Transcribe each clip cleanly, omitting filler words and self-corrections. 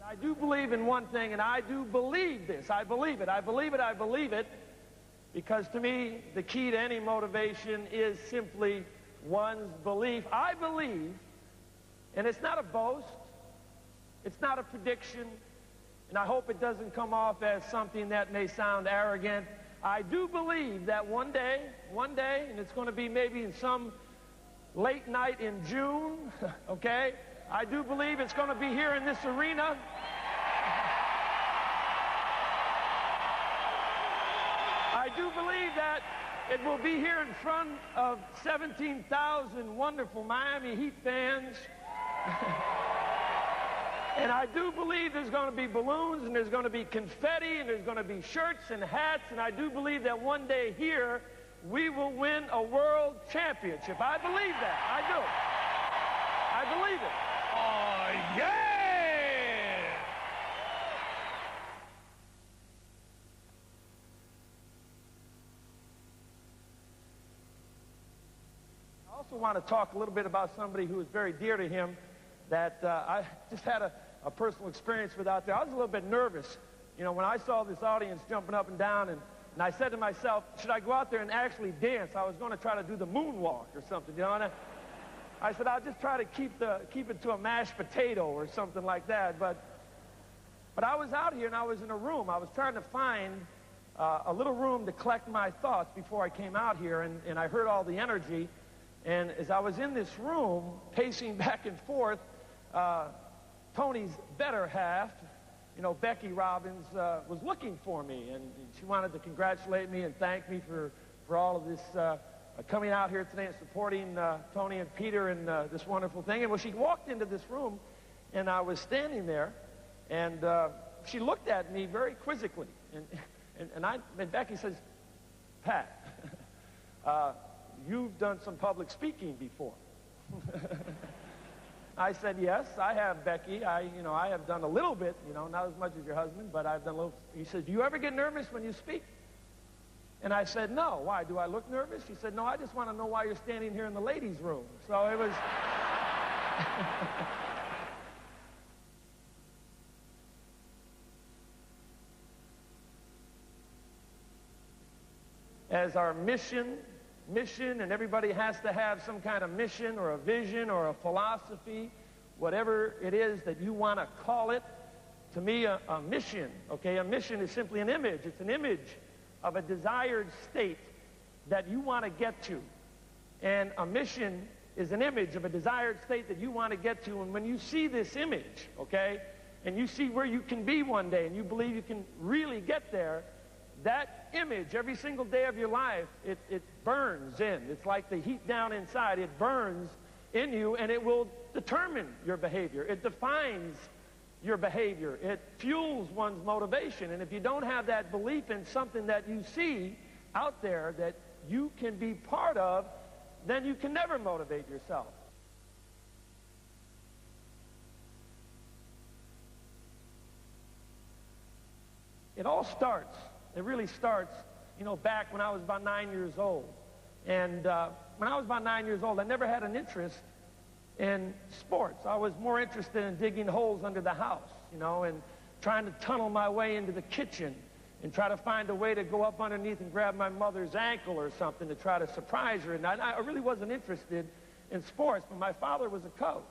I do believe in one thing, and I do believe this. I believe it. I believe it. I believe it. Because to me, the key to any motivation is simply one's belief. I believe, and it's not a boast, it's not a prediction, and I hope it doesn't come off as something that may sound arrogant. I do believe that one day, and it's going to be maybe in some late night in June, okay? I do believe it's going to be here in this arena. I do believe that it will be here in front of 17,000 wonderful Miami Heat fans. And I do believe there's going to be balloons, and there's going to be confetti, and there's going to be shirts and hats, and I do believe that one day here we will win a world championship. I believe that. I do. I believe it. Oh, yeah! I also want to talk a little bit about somebody who is very dear to him that I just had a personal experience with out there. I was a little bit nervous, you know, when I saw this audience jumping up and down, and I said to myself, should I go out there and actually dance? I was going to try to do the moonwalk or something, you know, and I said, I'll just try to keep it to a mashed potato or something like that. But I was out here, and I was in a room. I was trying to find a little room to collect my thoughts before I came out here, and I heard all the energy. And as I was in this room, pacing back and forth, Tony's better half, you know, Becky Robbins, was looking for me, and she wanted to congratulate me and thank me for all of this coming out here today and supporting Tony and Peter and this wonderful thing. And when she walked into this room, and I was standing there, and she looked at me very quizzically, and Becky says, Pat, you've done some public speaking before. I said, yes, I have, Becky. I have done a little bit, you know, not as much as your husband, but I've done a little. He said, do you ever get nervous when you speak? And I said, no. Why? Do I look nervous? She said, no, I just want to know why you're standing here in the ladies' room. So it was... As our mission, and everybody has to have some kind of mission or a vision or a philosophy, whatever it is that you want to call it. To me, a mission, okay, a mission is simply an image. It's an image of a desired state that you want to get to. And a mission is an image of a desired state that you want to get to. And when you see this image, okay, and you see where you can be one day, and you believe you can really get there, that image, every single day of your life, it burns in. It's like the heat down inside. It burns in you, and it will determine your behavior. It defines your behavior. It fuels one's motivation. And if you don't have that belief in something that you see out there that you can be part of, then you can never motivate yourself. It all starts. It really starts, you know, back when I was about 9 years old. And when I was about 9 years old, I never had an interest in sports. I was more interested in digging holes under the house, you know, and trying to tunnel my way into the kitchen and try to find a way to go up underneath and grab my mother's ankle or something to try to surprise her. And I really wasn't interested in sports, but my father was a coach.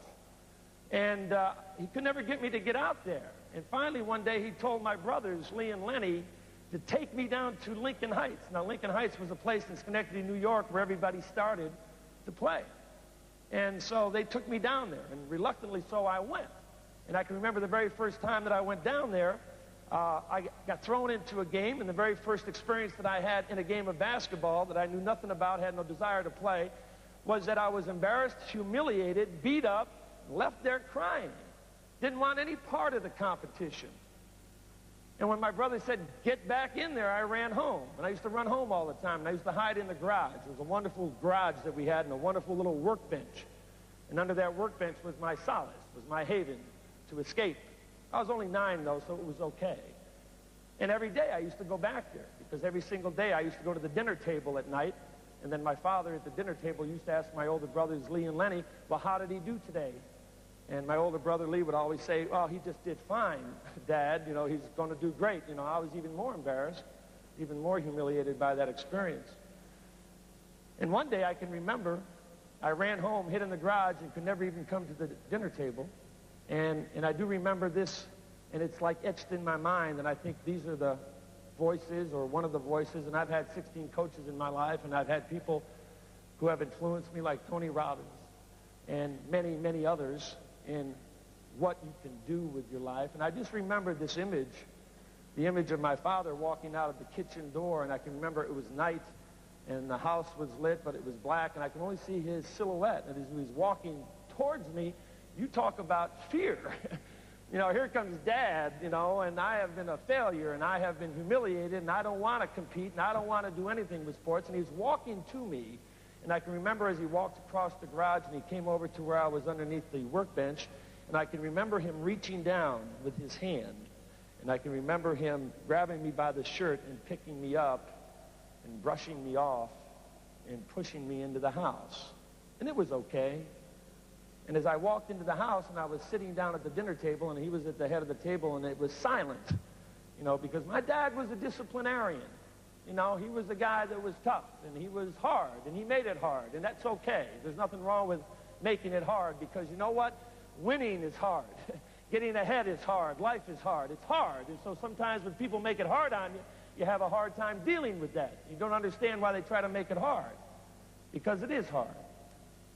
And he could never get me to get out there. And finally, one day, he told my brothers, Lee and Lenny, to take me down to Lincoln Heights. Now, Lincoln Heights was a place in Schenectady, New York, where everybody started to play. And so they took me down there, and reluctantly so I went. And I can remember the very first time that I went down there, I got thrown into a game, and the very first experience that I had in a game of basketball that I knew nothing about, had no desire to play, was that I was embarrassed, humiliated, beat up, left there crying. Didn't want any part of the competition. And when my brother said, get back in there, I ran home. And I used to run home all the time. And I used to hide in the garage. It was a wonderful garage that we had and a wonderful little workbench. And under that workbench was my solace, was my haven to escape. I was only 9, though, so it was okay. And every day I used to go back there, because every single day I used to go to the dinner table at night, And then my father at the dinner table used to ask my older brothers, Lee and Lenny, well, how did he do today? And my older brother Lee would always say, well, he just did fine, Dad. You know, he's going to do great. You know, I was even more embarrassed, even more humiliated by that experience. And one day I can remember I ran home, hid in the garage, and could never even come to the dinner table. And I do remember this, and it's like etched in my mind, and I think these are the voices, or one of the voices, and I've had 16 coaches in my life, and I've had people who have influenced me like Tony Robbins and many, many others in what you can do with your life. And I just remember this image, the image of my father walking out of the kitchen door, and I can remember it was night, and the house was lit, but it was black, and I can only see his silhouette. And as he was walking towards me, you talk about fear. You know, here comes Dad, you know, and I have been a failure, and I have been humiliated, and I don't want to compete, and I don't want to do anything with sports. And he's walking to me, and I can remember as he walked across the garage, and he came over to where I was underneath the workbench, and I can remember him reaching down with his hand, and I can remember him grabbing me by the shirt and picking me up and brushing me off and pushing me into the house. And it was okay. And as I walked into the house and I was sitting down at the dinner table and he was at the head of the table and it was silent, you know, because my dad was a disciplinarian. You know, he was a guy that was tough and he was hard and he made it hard, and that's okay. There's nothing wrong with making it hard, because you know what? Winning is hard. Getting ahead is hard. Life is hard. It's hard. And so sometimes when people make it hard on you, you have a hard time dealing with that. You don't understand why they try to make it hard, because it is hard.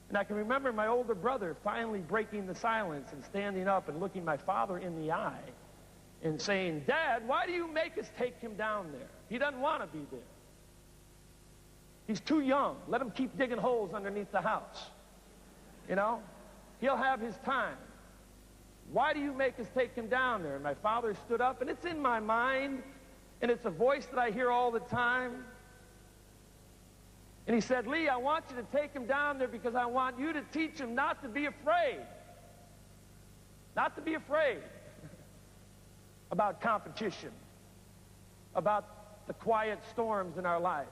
And I can remember my older brother finally breaking the silence and standing up and looking my father in the eye and saying, Dad, why do you make us take him down there? He doesn't want to be there. He's too young. Let him keep digging holes underneath the house. You know, he'll have his time. Why do you make us take him down there? And my father stood up, and it's in my mind, and it's a voice that I hear all the time. And he said, Lee, I want you to take him down there because I want you to teach him not to be afraid. Not to be afraid about competition, about the quiet storms in our life,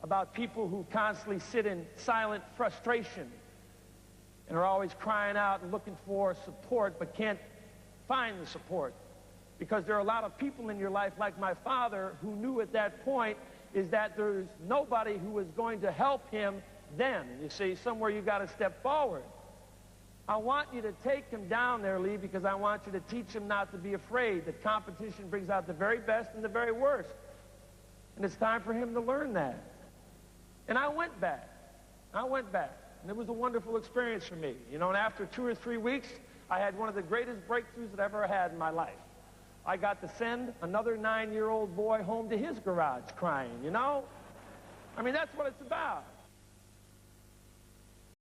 about people who constantly sit in silent frustration and are always crying out and looking for support but can't find the support. Because there are a lot of people in your life, like my father, who knew at that point is that there's nobody who is going to help him then. You see, somewhere you've got to step forward. I want you to take him down there, Lee, because I want you to teach him not to be afraid, that competition brings out the very best and the very worst. And it's time for him to learn that. And I went back. And it was a wonderful experience for me. You know, and after 2 or 3 weeks, I had one of the greatest breakthroughs that I ever had in my life. I got to send another 9-year-old boy home to his garage crying, you know? I mean, that's what it's about.